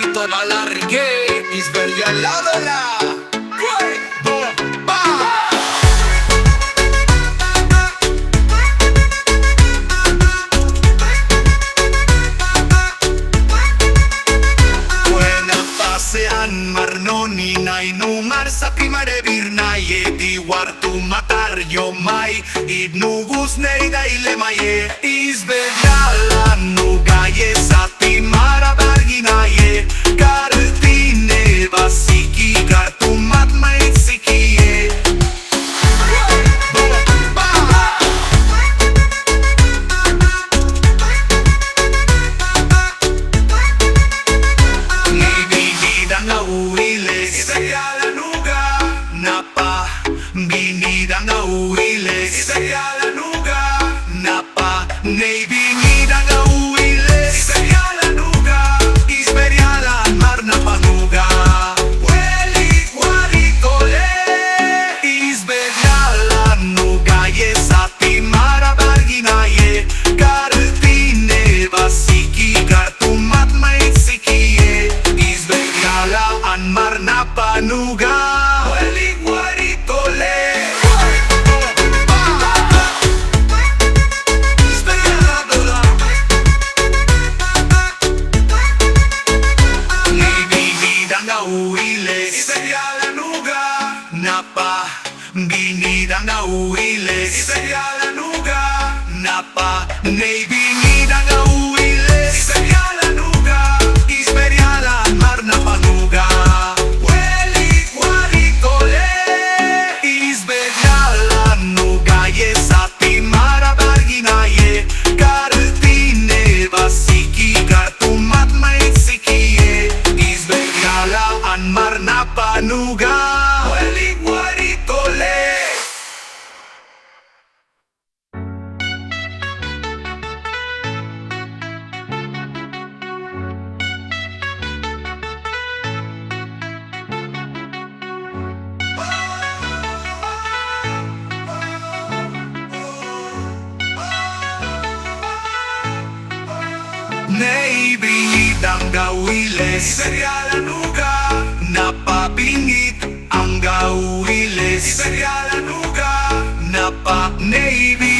ito malarge. Isberyaladola. Marnoni numar sa pimarebir na di wartu matar yo mai idnugus neida ilemaye Isberyala nugaye sa timara barginaye kartine basiki kartumat maitsikiye Binidang na uwiles Isberyalanuga Napa Naibinidang na uwiles Isberyalanuga Isberyalan mar na panuga Welik warikole Isberyalanuga Yesa timara barginaye Kartine basiki kartumat maitsikiye Isberyalan mar na panuga Welik warikole Binidang na uwiles Isberyalanuga Napa Naibinidang na uwiles Isberyalanuga Isberyalan mar na panuga Welik warikole Isberyalanuga Yesa timara barginaye Kartine basiki kartumat maitsikiye Isberyalan mar na panuga Welik warikole Naibinidang gawiles Isberyalanuga Napabingit ang gawiles Isberyalanuga Napa Naibinidang